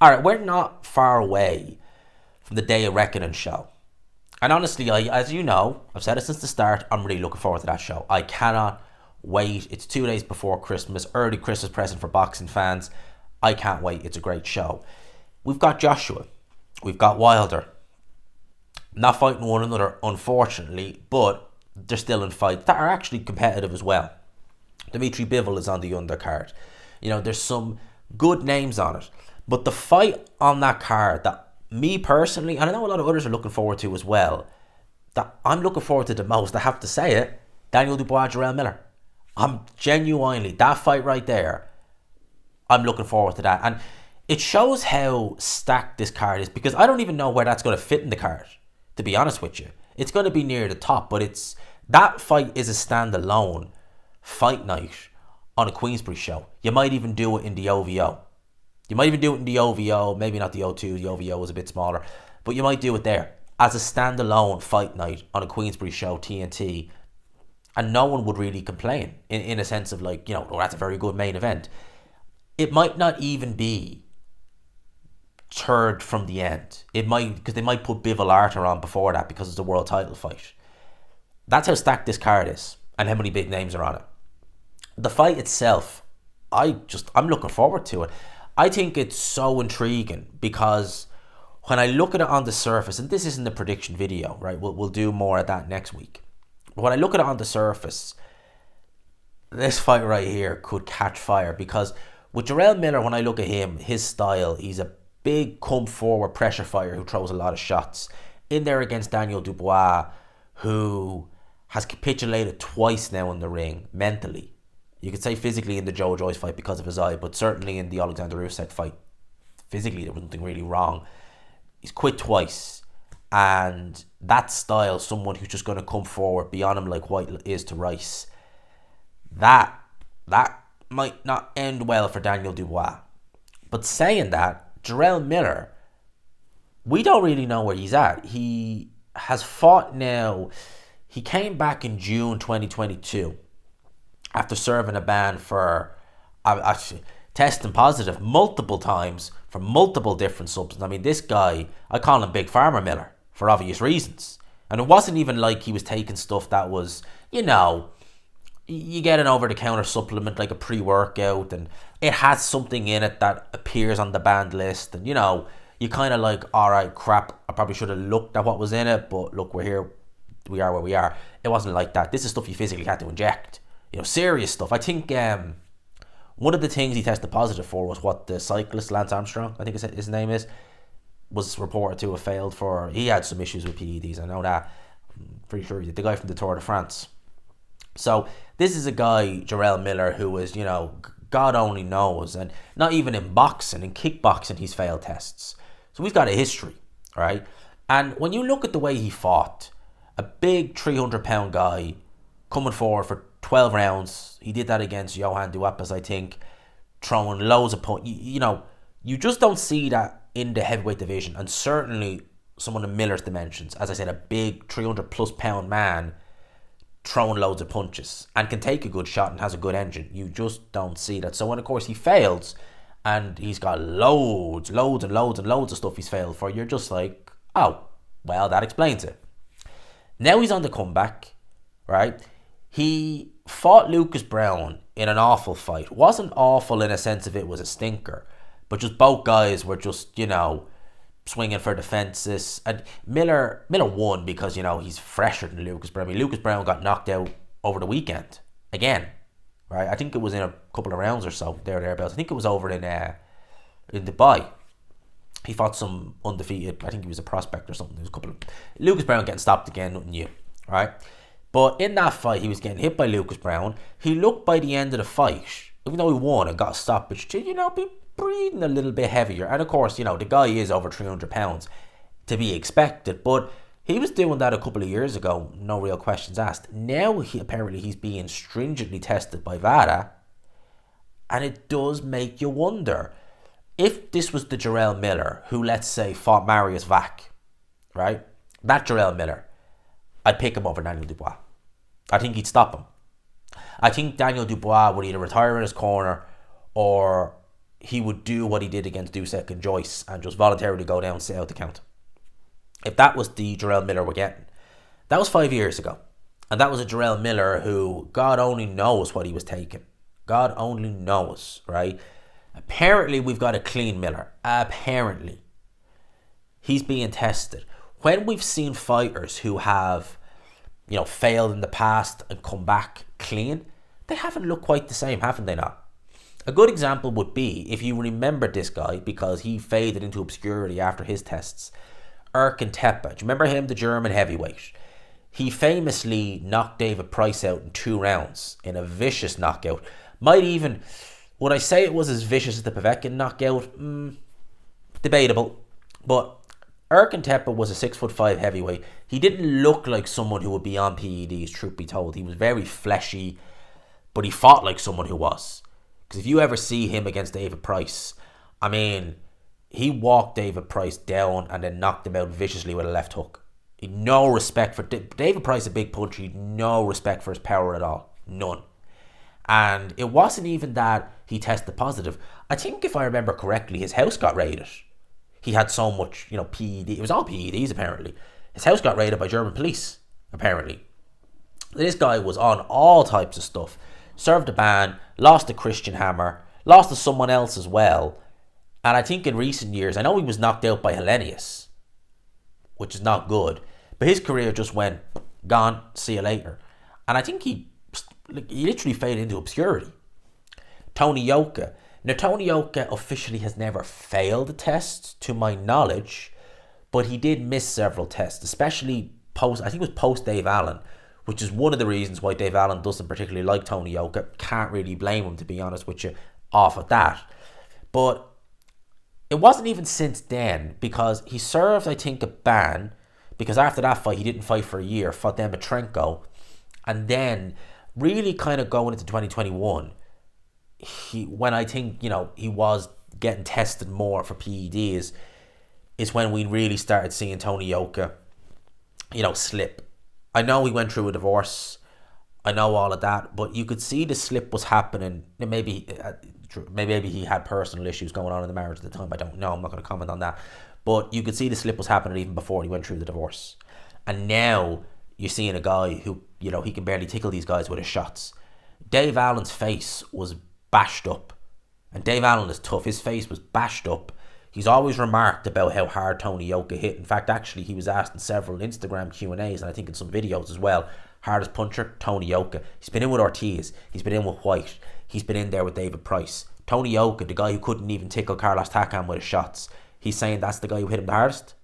All right, we're not far away from the Day of Reckoning show. And honestly, as you know, I've said it since the start, I'm really looking forward to that show. I cannot wait. It's 2 days before Christmas, early Christmas present for boxing fans. I can't wait. It's a great show. We've got Joshua. We've got Wilder. Not fighting one another, unfortunately, but they're still in fights that are actually competitive as well. Dimitri Bivol is on the undercard. There's some good names on it. But the fight on that card that me personally, and I know a lot of others are looking forward to as well, that I'm looking forward to the most, I have to say it, Daniel Dubois, Jarrell Miller. I'm genuinely, that fight right there, I'm looking forward to that. And it shows how stacked this card is, because I don't even know where that's going to fit in the card, to be honest with you. It's going to be near the top, but that fight is a standalone fight night on a Queensbury show. You might even do it in the OVO. Maybe not the O2, the OVO is a bit smaller, but you might do it there as a standalone fight night on a Queensbury show, TNT, and no one would really complain in a sense of that's a very good main event. It might not even be third from the end. It might, because they might put Bivol Arthur on before that because it's a world title fight. That's how stacked this card is and how many big names are on it. The fight itself, I'm looking forward to it. I think it's so intriguing because when I look at it on the surface, and this isn't a prediction video, right? We'll do more of that next week. But when I look at it on the surface, this fight right here could catch fire, because with Jarrell Miller, when I look at him, his style, he's a big come forward pressure fighter who throws a lot of shots. In there against Daniel Dubois, who has capitulated twice now in the ring mentally. You could say physically in the Joe Joyce fight because of his eye, but certainly in the Alexander Usyk fight, physically there was nothing really wrong. He's quit twice, and that style, someone who's just going to come forward beyond him like White is to Rice, that might not end well for Daniel Dubois. But saying that, Jarrell Miller, we don't really know where he's at. He has fought now. He came back in June 2022 after serving a ban for testing positive multiple times for multiple different substances. I mean, this guy, I call him Big Farmer Miller for obvious reasons. And it wasn't even like he was taking stuff that was, you get an over-the-counter supplement like a pre-workout, and it has something in it that appears on the banned list. And, you kind of like, all right, crap, I probably should have looked at what was in it, but look, we're here, we are where we are. It wasn't like that. This is stuff you physically had to inject. Serious stuff. I think one of the things he tested positive for was what the cyclist Lance Armstrong, I think his name is, was reported to have failed for. He had some issues with PEDs. I know that. I'm pretty sure the guy from the Tour de France. So this is a guy, Jarrell Miller, who is, God only knows, and not even in boxing, in kickboxing, he's failed tests. So he's got a history, right? And when you look at the way he fought, a big 300-pound guy coming forward for 12 rounds. He did that against Johan Duepas, I think, throwing loads of points. You just don't see that in the heavyweight division, and certainly someone in Miller's dimensions. As I said, a big 300-plus pound man throwing loads of punches and can take a good shot and has a good engine. You just don't see that. So when, of course, he fails, and he's got loads of stuff he's failed for, you're just like, oh, well, that explains it. Now he's on the comeback, right? He fought Lucas Brown in an awful fight. Wasn't awful in a sense of it was a stinker, but just both guys were just, swinging for the fences. And Miller won because, he's fresher than Lucas Brown. I mean, Lucas Brown got knocked out over the weekend again, right? I think it was in a couple of rounds or so, thereabouts. I think it was over in Dubai. He fought some undefeated, I think he was a prospect or something. There was a couple of Lucas Brown getting stopped again, nothing new, right? But in that fight, he was getting hit by Lucas Brown. He looked by the end of the fight, even though he won and got a stoppage, to, be breathing a little bit heavier. And of course, the guy is over 300 pounds, to be expected. But he was doing that a couple of years ago, no real questions asked. Now, he's being stringently tested by VADA. And it does make you wonder, if this was the Jarrell Miller who, let's say, fought Marius Vac, right? That Jarrell Miller, I'd pick him over Daniel Dubois. I think he'd stop him. I think Daniel Dubois would either retire in his corner or he would do what he did against Dusek and Joyce and just voluntarily go down and sit out the count. If that was the Jarrell Miller we're getting, that was 5 years ago. And that was a Jarrell Miller who God only knows what he was taking. God only knows, right? Apparently we've got a clean Miller. Apparently. He's being tested. When we've seen fighters who have, failed in the past and come back clean, they haven't looked quite the same, haven't they not? A good example would be, if you remember this guy, because he faded into obscurity after his tests, Erkan Tepe. Do you remember him, the German heavyweight? He famously knocked David Price out in 2 rounds in a vicious knockout. Would I say it was as vicious as the Povetkin knockout? Debatable. But Erkan Tepe was a 6'5" heavyweight. He didn't look like someone who would be on PEDs, truth be told. He was very fleshy, but he fought like someone who was. Because if you ever see him against David Price, he walked David Price down and then knocked him out viciously with a left hook. He had no respect for David Price, a big puncher. He had no respect for his power at all. None. And it wasn't even that he tested positive. I think if I remember correctly, his house got raided. He had so much, PED. It was all PEDs apparently. His house got raided by German police, apparently. This guy was on all types of stuff. Served a ban, lost to Christian Hammer, lost to someone else as well. And I think in recent years, I know he was knocked out by Hellenius, which is not good. But his career just went, gone, see you later. And I think he literally faded into obscurity. Tony Yoka. Now, Tony Yoka officially has never failed a test, to my knowledge, but he did miss several tests, especially post Dave Allen, which is one of the reasons why Dave Allen doesn't particularly like Tony Yoka. Can't really blame him, to be honest with you, off of that. But it wasn't even since then, because he served, I think, a ban, because after that fight, he didn't fight for a year, fought Demetrenko, and then really kind of going into 2021, when I think, he was getting tested more for PEDs, is when we really started seeing Tony Yoka, slip. I know he went through a divorce. I know all of that, but you could see the slip was happening. Maybe he had personal issues going on in the marriage at the time. I don't know. I'm not going to comment on that. But you could see the slip was happening even before he went through the divorce. And now you're seeing a guy who, he can barely tickle these guys with his shots. Dave Allen's face was bashed up. And Dave Allen is tough. His face was bashed up. He's always remarked about how hard Tony Yoka hit. In fact, actually, he was asked in several Instagram Q&As, and I think in some videos as well, hardest puncher, Tony Yoka. He's been in with Ortiz. He's been in with White. He's been in there with David Price. Tony Yoka, the guy who couldn't even tickle Carlos Takam with his shots, he's saying that's the guy who hit him the hardest.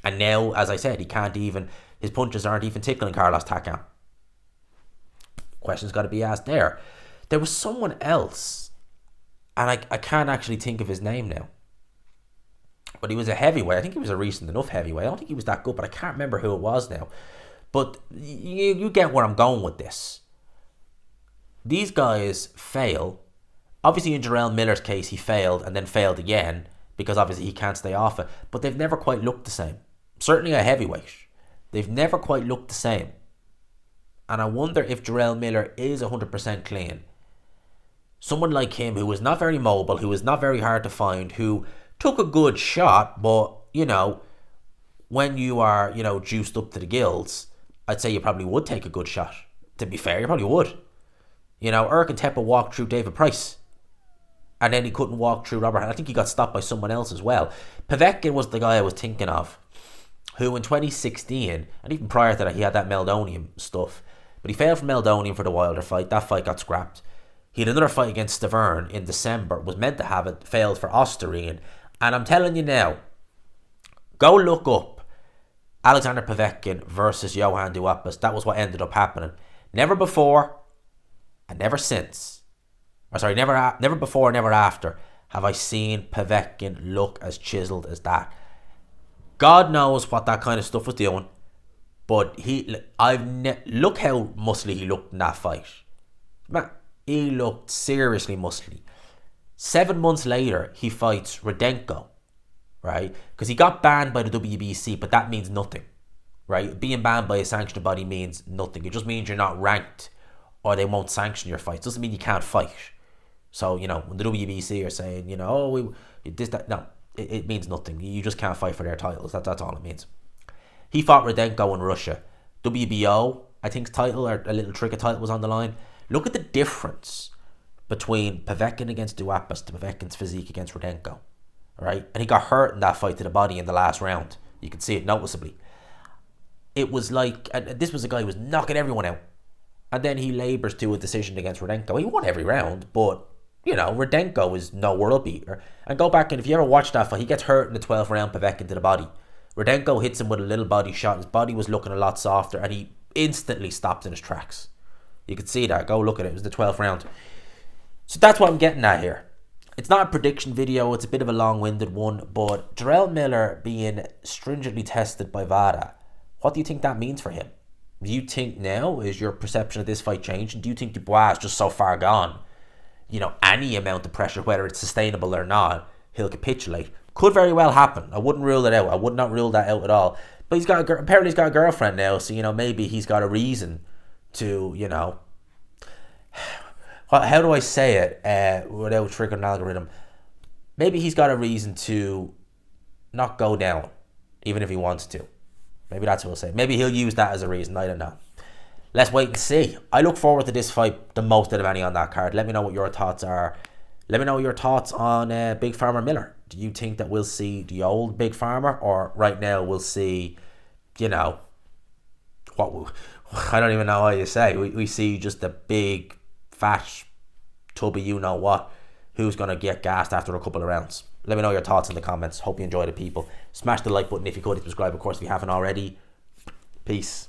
And now, as I said, his punches aren't even tickling Carlos Takam. Questions got to be asked there. There was someone else, and I can't actually think of his name now, but he was a heavyweight. I think he was a recent enough heavyweight. I don't think he was that good, but I can't remember who it was now. But you get where I'm going with this. These guys fail. Obviously, in Jarrell Miller's case, he failed and then failed again because obviously he can't stay off it. But they've never quite looked the same. Certainly a heavyweight. They've never quite looked the same. And I wonder if Jarrell Miller is 100% clean. Someone like him who was not very mobile, who was not very hard to find, who took a good shot, but, when you are, juiced up to the gills, I'd say you probably would take a good shot. To be fair, you probably would. Erkan Tepe walked through David Price. And then he couldn't walk through Robert. I think he got stopped by someone else as well. Povetkin was the guy I was thinking of, who in 2016, and even prior to that, he had that Meldonium stuff. But he failed from Meldonium for the Wilder fight. That fight got scrapped. He had another fight against Stavern in December, was meant to have it, failed for Osterine. And I'm telling you now, go look up Alexander Povetkin versus Johan Duhaupas. That was what ended up happening. Never before and never since. Never before, never after have I seen Povetkin look as chiseled as that. God knows what that kind of stuff was doing, but look how muscly he looked in that fight. Man, he looked seriously muscly. 7 months later, he fights Rudenko, right? Because he got banned by the WBC, but that means nothing, right? Being banned by a sanctioned body means nothing. It just means you're not ranked or they won't sanction your fights. Doesn't mean you can't fight. So, when the WBC are saying, oh, this, that, no, it means nothing. You just can't fight for their titles. That's all it means. He fought Rudenko in Russia. WBO, I think, title, or a little trick of title was on the line. Look at the difference between Povetkin against Duapas to Povetkin's physique against Rudenko. Right? And he got hurt in that fight to the body in the last round. You can see it noticeably. It was like, and this was a guy who was knocking everyone out. And then he labours to a decision against Rudenko. He won every round, but, Rudenko is no world beater. And go back, and if you ever watch that fight, he gets hurt in the 12th round, Povetkin to the body. Rudenko hits him with a little body shot. His body was looking a lot softer, and he instantly stopped in his tracks. You could see that. Go look at it. It was the 12th round. So that's what I'm getting at here. It's not a prediction video. It's a bit of a long-winded one. But Jarrell Miller being stringently tested by VADA, what do you think that means for him? Do you think now, is your perception of this fight changing? Do you think Dubois is just so far gone? Any amount of pressure, whether it's sustainable or not, he'll capitulate. Could very well happen. I wouldn't rule it out. I would not rule that out at all. But apparently he's got a girlfriend now, so maybe he's got a reason to, how do I say it without triggering an algorithm? Maybe he's got a reason to not go down, even if he wants to. Maybe that's what he'll say. Maybe he'll use that as a reason. I don't know. Let's wait and see. I look forward to this fight the most out of any on that card. Let me know what your thoughts are. Let me know your thoughts on Big Farmer Miller. Do you think that we'll see the old Big Farmer, or right now we'll see, what I don't even know how you say. We see just a big, fat, tubby, you-know-what, who's going to get gassed after a couple of rounds. Let me know your thoughts in the comments. Hope you enjoyed it, people. Smash the like button if you could. Subscribe, of course, if you haven't already. Peace.